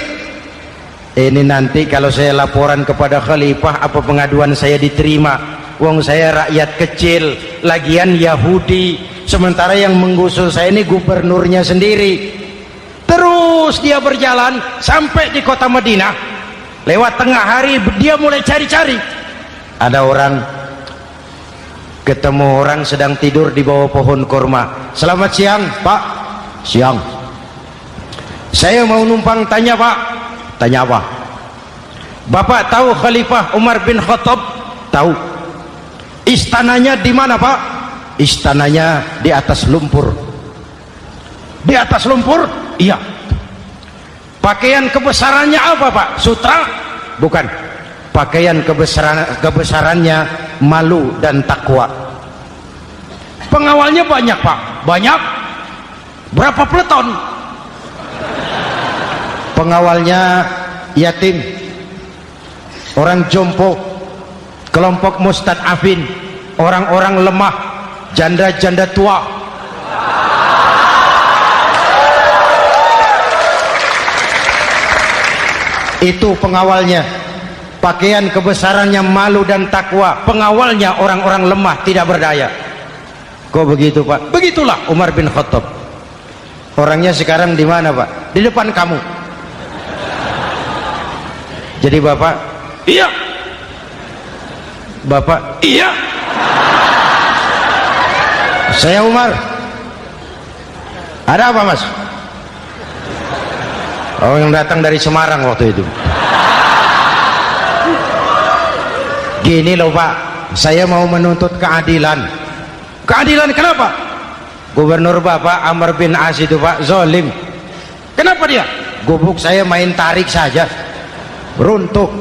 ini nanti kalau saya laporan kepada khalifah, apa pengaduan saya diterima? Wong saya rakyat kecil, lagian Yahudi, sementara yang menggusur saya ini gubernurnya sendiri. Terus dia berjalan sampai di kota Madinah. Lewat tengah hari dia mulai cari-cari. Ada orang, ketemu orang sedang tidur di bawah pohon kurma. Selamat siang, Pak. Siang. Saya mau numpang tanya, Pak. Tanya apa? Bapak tahu Khalifah Umar bin Khattab? Tahu. Istananya di mana, Pak? Istananya di atas lumpur. Di atas lumpur? Iya. Pakaian kebesarannya apa, Pak? Sutra? Bukan. Pakaian kebesarannya malu dan takwa. Pengawalnya banyak, Pak. Banyak. Berapa peleton? Pengawalnya yatim, orang jompo, kelompok mustadafin, orang-orang lemah, janda-janda tua. Itu pengawalnya. Pakaian kebesarannya malu dan takwa. Pengawalnya orang-orang lemah, tidak berdaya. Kok begitu, Pak? Begitulah Umar bin Khattab. Orangnya sekarang di mana, Pak? Di depan kamu. Jadi Bapak, iya. Bapak, iya. Saya Umar. Ada apa, Mas? Oh, yang datang dari Semarang waktu itu. Gini loh, Pak, saya mau menuntut keadilan. Keadilan kenapa? Gubernur Bapak Amr bin As itu, Pak, zalim. Kenapa dia? Gubuk saya main tarik saja, runtuh.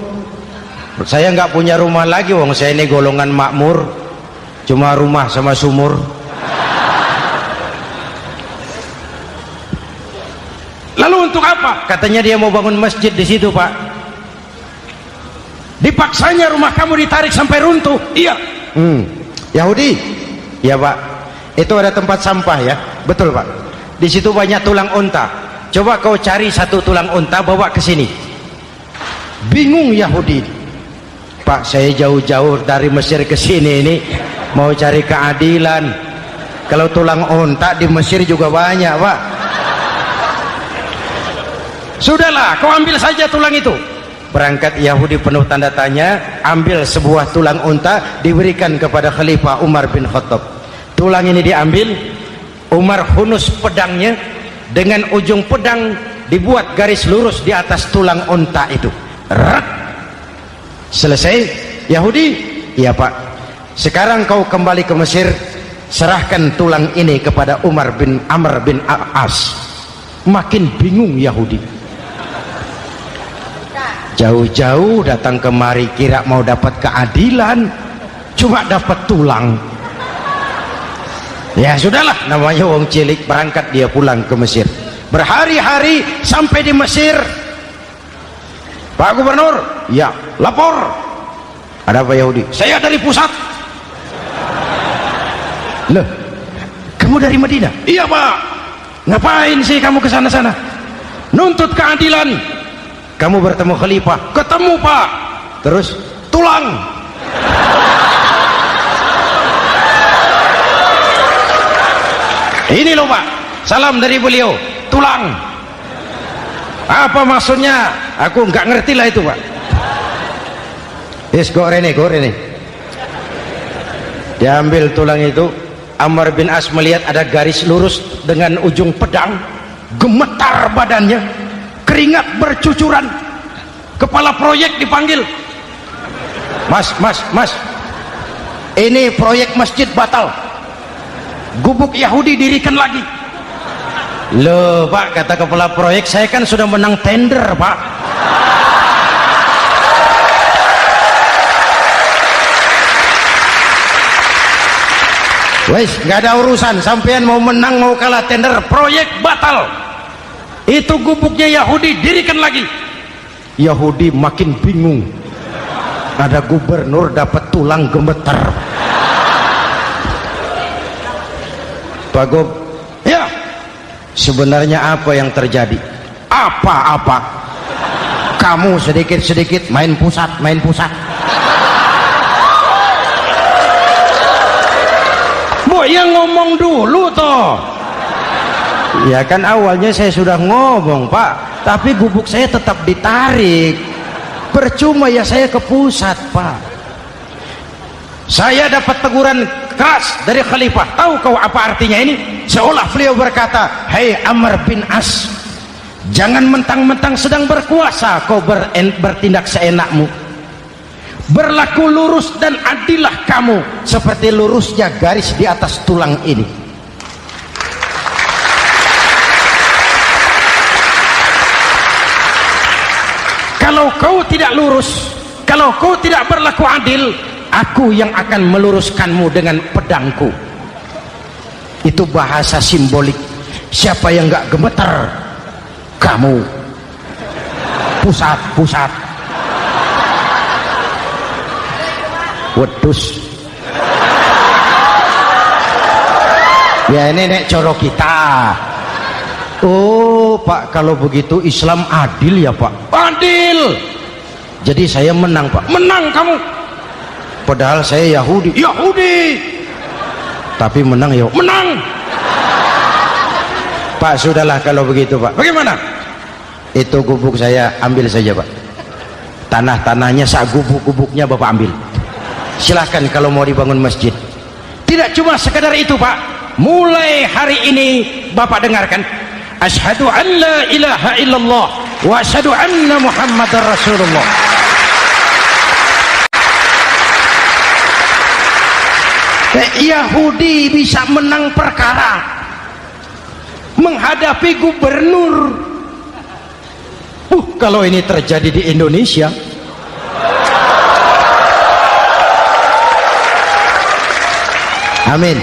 Saya nggak punya rumah lagi, wong saya ini golongan makmur, cuma rumah sama sumur. Lalu untuk apa? Katanya dia mau bangun masjid di situ, Pak. Dipaksanya rumah kamu ditarik sampai runtuh. Iya. Yahudi? Ya, Pak. Itu ada tempat sampah ya. Betul, Pak. Di situ banyak tulang unta. Coba kau cari satu tulang unta bawa ke sini. Bingung Yahudi. Pak, saya jauh-jauh dari Mesir ke sini ini mau cari keadilan. Kalau tulang unta di Mesir juga banyak, Pak. Sudahlah, kau ambil saja tulang itu. Berangkat Yahudi penuh tanda tanya, ambil sebuah tulang unta, diberikan kepada Khalifah Umar bin Khattab. Tulang ini diambil, Umar hunus pedangnya, dengan ujung pedang dibuat garis lurus di atas tulang unta itu. Rak. Selesai. Yahudi, iya Pak, sekarang kau kembali ke Mesir, serahkan tulang ini kepada Umar bin Amr bin As. Makin bingung Yahudi, jauh-jauh datang kemari kira mau dapat keadilan, cuma dapat tulang. Ya sudahlah, namanya wong cilik. Berangkat dia pulang ke Mesir, berhari-hari sampai di Mesir. Pak Gubernur, ya lapor. Ada apa Yahudi? Saya dari pusat. Loh, kamu dari Madinah? Iya Pak. Ngapain sih kamu ke sana-sana? Nuntut keadilan. Kamu bertemu Khalifah? Ketemu Pak. Terus tulang. Ini loh Pak, salam dari beliau, tulang. Apa maksudnya? Aku nggak ngerti lah itu Pak. Yes, go rene. Diambil tulang itu, Amr bin As melihat ada garis lurus dengan ujung pedang, gemetar badannya, keringat bercucuran. Kepala proyek dipanggil. Mas, ini proyek masjid batal, gubuk Yahudi dirikan lagi. Loh Pak, kata kepala proyek, saya kan sudah menang tender Pak. Wes, nggak ada urusan, sampean mau menang mau kalah tender, proyek batal. Itu gubuknya Yahudi dirikan lagi. Yahudi makin bingung, ada gubernur dapat tulang gemeter. Pak Gob, ya sebenarnya apa yang terjadi? Apa-apa, kamu sedikit-sedikit main pusat. Yang ngomong dulu toh. Ya kan awalnya saya sudah ngomong Pak, tapi gubuk saya tetap ditarik. Percuma ya saya ke pusat Pak. Saya dapat teguran keras dari Khalifah. Tahu kau apa artinya ini? Seolah beliau berkata, "Hei Amr bin As, jangan mentang-mentang sedang berkuasa kau bertindak seenakmu. Berlaku lurus dan adillah kamu seperti lurusnya garis di atas tulang ini." Kalau kau tidak lurus, kalau kau tidak berlaku adil, aku yang akan meluruskanmu dengan pedangku. Itu bahasa simbolik. Siapa yang gak gemeter? Kamu. Pusat. Wedus. Ya ini nek coro kita. Oh Pak, kalau begitu Islam adil ya Pak? Adil. Jadi saya menang Pak? Menang kamu. Padahal saya Yahudi. Tapi menang ya? Menang. Pak sudahlah kalau begitu Pak. Bagaimana? Itu gubuk saya ambil saja Pak. Tanah-tanahnya gubuk-gubuknya Bapak ambil. Silahkan kalau mau dibangun masjid. Tidak cuma sekedar itu Pak, mulai hari ini Bapak dengarkan, asyhadu an la ilaha illallah wa asyhadu anna muhammadar rasulullah. Yahudi bisa menang perkara menghadapi gubernur. Kalau ini terjadi di Indonesia, amin.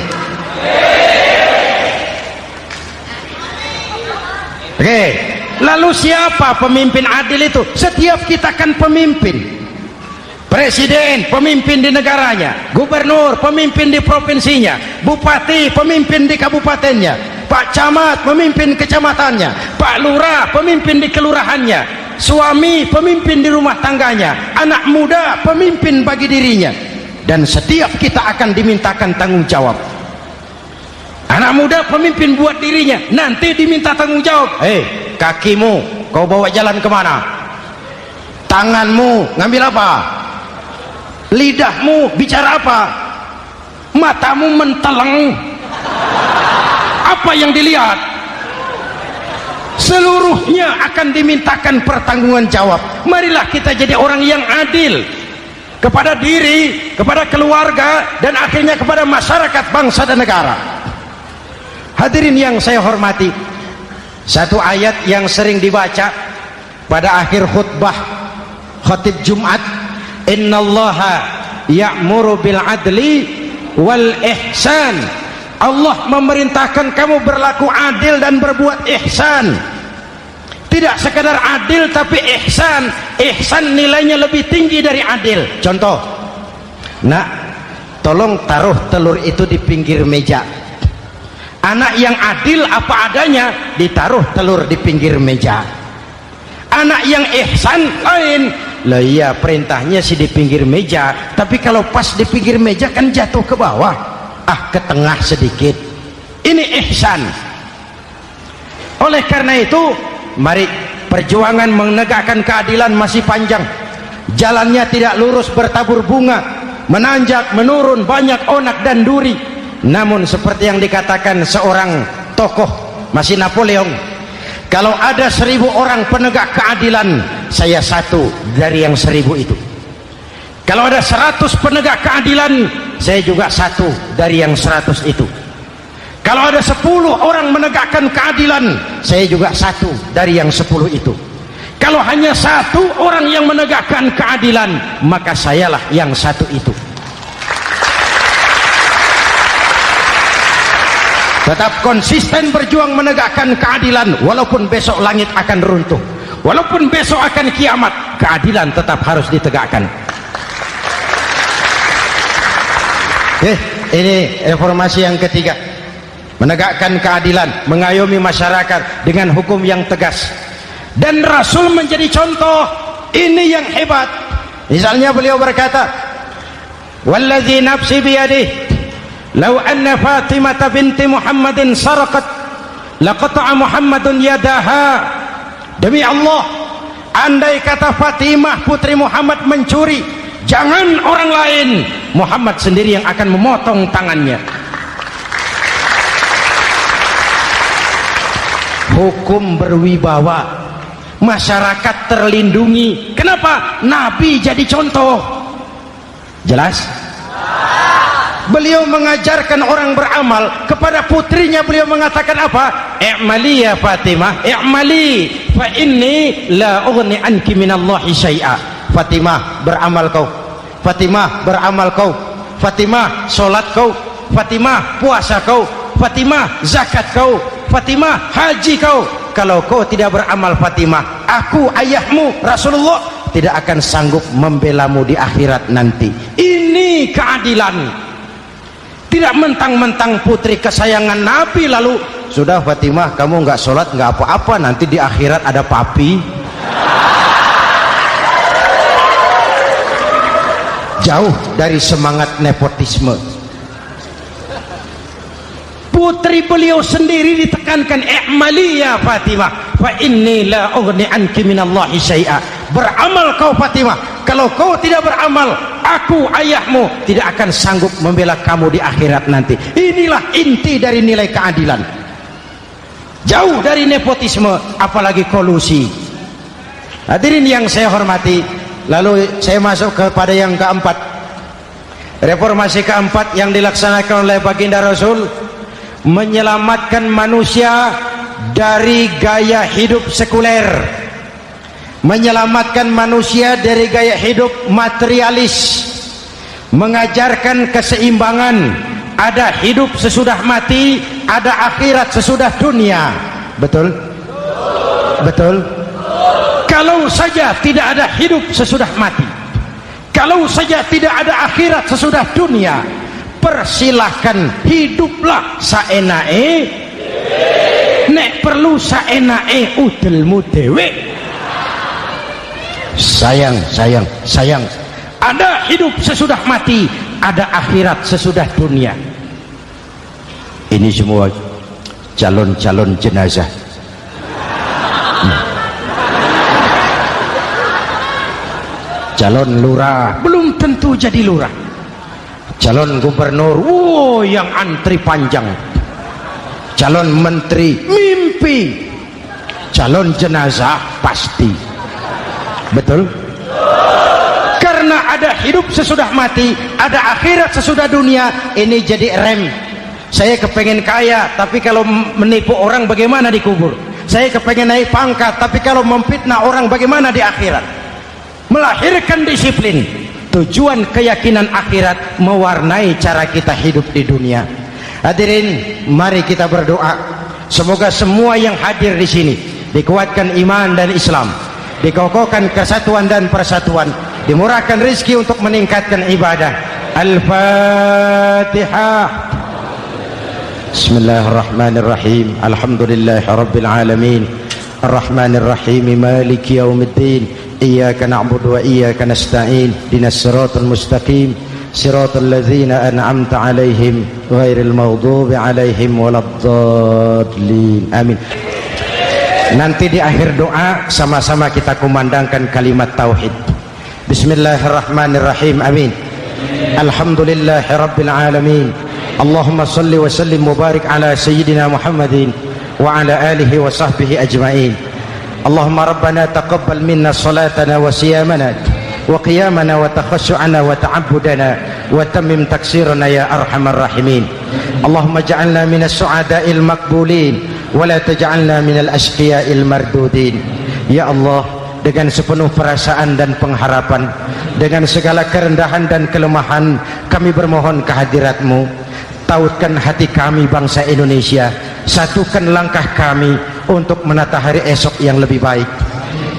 Oke, lalu siapa pemimpin adil itu? Setiap kita kan pemimpin. Presiden pemimpin di negaranya, gubernur pemimpin di provinsinya, bupati pemimpin di kabupatennya, Pak Camat pemimpin kecamatannya, Pak Lurah pemimpin di kelurahannya, suami pemimpin di rumah tangganya, anak muda pemimpin bagi dirinya. Dan setiap kita akan dimintakan tanggung jawab. Anak muda pemimpin buat dirinya, nanti diminta tanggung jawab. Hei, kakimu kau bawa jalan kemana? Tanganmu ngambil apa? Lidahmu bicara apa? Matamu menteleng, apa yang dilihat? Seluruhnya akan dimintakan pertanggungan jawab. Marilah kita jadi orang yang adil kepada diri, kepada keluarga, dan akhirnya kepada masyarakat, bangsa dan negara. Hadirin yang saya hormati, satu ayat yang sering dibaca pada akhir khutbah khatib Jumat, innallaha ya'muru bil adli wal ihsan. Allah memerintahkan kamu berlaku adil dan berbuat ihsan. Tidak sekadar adil tapi ihsan. Ihsan nilainya lebih tinggi dari adil. Contoh, nak, tolong taruh telur itu di pinggir meja. Anak yang adil apa adanya, ditaruh telur di pinggir meja. Anak yang ihsan lain, lah iya perintahnya sih di pinggir meja, tapi kalau pas di pinggir meja kan jatuh ke bawah, ke tengah sedikit. Ini ihsan. Oleh karena itu, mari, perjuangan menegakkan keadilan masih panjang. Jalannya tidak lurus bertabur bunga, menanjak menurun, banyak onak dan duri. Namun seperti yang dikatakan seorang tokoh, masih Napoleon, kalau ada 1000 orang penegak keadilan, saya satu dari yang 1000 itu. Kalau ada 100 penegak keadilan, saya juga satu dari yang 100 itu. Kalau ada 10 orang menegakkan keadilan, saya juga satu dari yang 10 itu. Kalau hanya 1 orang yang menegakkan keadilan, maka sayalah yang 1 itu. Tetap konsisten berjuang menegakkan keadilan, walaupun besok langit akan runtuh, walaupun besok akan kiamat, keadilan tetap harus ditegakkan. Ini reformasi yang ketiga, menegakkan keadilan, mengayomi masyarakat dengan hukum yang tegas. Dan Rasul menjadi contoh. Ini yang hebat. Misalnya beliau berkata, wallazi nafsi biyadihi lau anna Fatimah binti Muhammadin saraqat laqata'a Muhammadun yadaha. Demi Allah, andai kata Fatimah putri Muhammad mencuri, jangan orang lain, Muhammad sendiri yang akan memotong tangannya. Hukum berwibawa, masyarakat terlindungi. Kenapa? Nabi jadi contoh. Jelas? Beliau mengajarkan orang beramal. Kepada putrinya beliau mengatakan apa? I'mali ya Fatimah, i'mali fa inni la ughni anki minallahi syai'a. Fatimah, beramal kau. Fatimah, beramal kau. Fatimah, solat kau. Fatimah, puasa kau. Fatimah, zakat kau. Fatimah, haji kau. Kalau kau tidak beramal Fatimah, aku ayahmu Rasulullah tidak akan sanggup membelamu di akhirat nanti. Ini keadilan. Tidak mentang-mentang putri kesayangan Nabi lalu sudah Fatimah kamu nggak sholat nggak apa-apa, nanti di akhirat ada papi. Jauh dari semangat nepotisme. Putri beliau sendiri ditekankan, i'mali ya Fatimah fa inni la ughni anki minallahi syai'a. Beramal kau Fatimah, kalau kau tidak beramal, aku ayahmu tidak akan sanggup membela kamu di akhirat nanti. Inilah inti dari nilai keadilan. Jauh dari nepotisme, apalagi kolusi. Hadirin yang saya hormati, lalu saya masuk kepada yang keempat. Reformasi keempat yang dilaksanakan oleh baginda Rasul, menyelamatkan manusia dari gaya hidup sekuler, menyelamatkan manusia dari gaya hidup materialis, mengajarkan keseimbangan. Ada hidup sesudah mati, ada akhirat sesudah dunia. Betul? Betul? Kalau saja tidak ada hidup sesudah mati, kalau saja tidak ada akhirat sesudah dunia, persilahkan hiduplah saenae, nek perlu saenae udelmu dewe. Sayang. Ada hidup sesudah mati, ada akhirat sesudah dunia. Ini semua calon-calon jenazah. calon lurah belum tentu jadi lurah, calon gubernur yang antri panjang, calon menteri mimpi, calon jenazah pasti. Betul? Karena ada hidup sesudah mati, ada akhirat sesudah dunia. Ini jadi rem. Saya kepengen kaya, tapi kalau menipu orang bagaimana dikubur? Saya kepengen naik pangkat, tapi kalau memfitnah orang bagaimana di akhirat? Melahirkan disiplin. Tujuan keyakinan akhirat mewarnai cara kita hidup di dunia. Hadirin, mari kita berdoa. Semoga semua yang hadir di sini dikuatkan iman dan Islam, dikokohkan kesatuan dan persatuan, dimurahkan rezeki untuk meningkatkan ibadah. Al-Fatihah. Bismillahirrahmanirrahim. Alhamdulillahirabbil alamin. Arrahmanirrahim. Maliki yaumiddin. Iyyaka na'budu wa iyyaka nasta'in. Ihdinas siratal mustaqim. Siratal ladzina an'amta 'alaihim ghairil maghdubi 'alaihim waladdallin. Amin. Nanti di akhir doa sama-sama kita kumandangkan kalimat tauhid. Bismillahirrahmanirrahim. Amin. Alhamdulillahirabbil alamin. Allahumma salli wa sallim mubarak ala sayyidina Muhammadin wa ala alihi wa sahbihi ajma'in. Allahumma rabbana taqabbal minna salatana wa siyamana wa qiyamana wa takhashu'ana wa ta'abbudana wa tammim taksirana ya arhamar rahimin. Allahumma ja'alna minas su'ada'il maqbulin wa la taj'alna minal ashqiya'il mardudin. Ya Allah, dengan sepenuh perasaan dan pengharapan, dengan segala kerendahan dan kelemahan, kami bermohon kehadirat-Mu. Tautkan hati kami bangsa Indonesia, satukan langkah kami untuk menata hari esok yang lebih baik.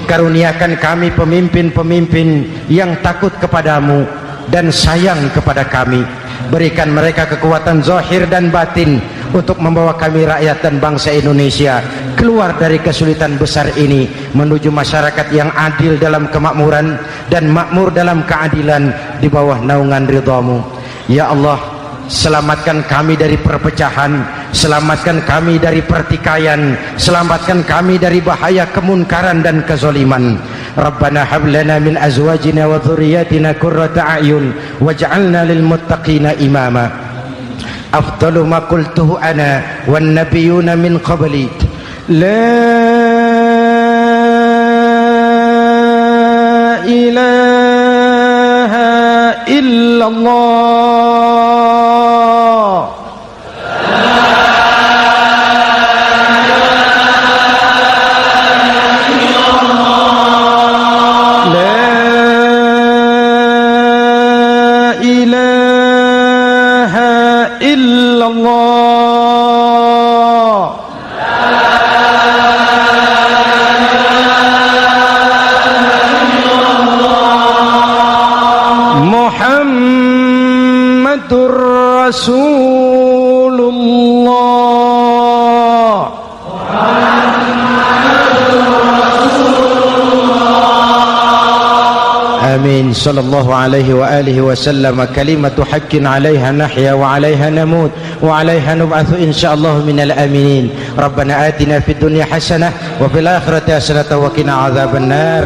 Karuniakan kami pemimpin-pemimpin yang takut kepadamu dan sayang kepada kami. Berikan mereka kekuatan zahir dan batin untuk membawa kami rakyat dan bangsa Indonesia keluar dari kesulitan besar ini menuju masyarakat yang adil dalam kemakmuran dan makmur dalam keadilan di bawah naungan ridha-Mu. Ya Allah, selamatkan kami dari perpecahan, selamatkan kami dari pertikaian, selamatkan kami dari bahaya kemunkaran dan kezaliman. Rabbana hab lana min azwajina wa dhurriyyatina qurrata a'yun waj'alna lil muttaqina imama. Afdalu ma qultuhu ana wan nabiyyuna min qabli la ilaha illallah. Rasulullah. Amin. Sallallahu alaihi wa alihi wa sallam. Kalimatu haqqin 'alaiha nahya wa 'alaiha namut wa 'alaiha nub'atsu insyaallah minal aminin. Rabbana atina fid dunya hasanah wa fil akhirati hasanah wa qina adzabannar.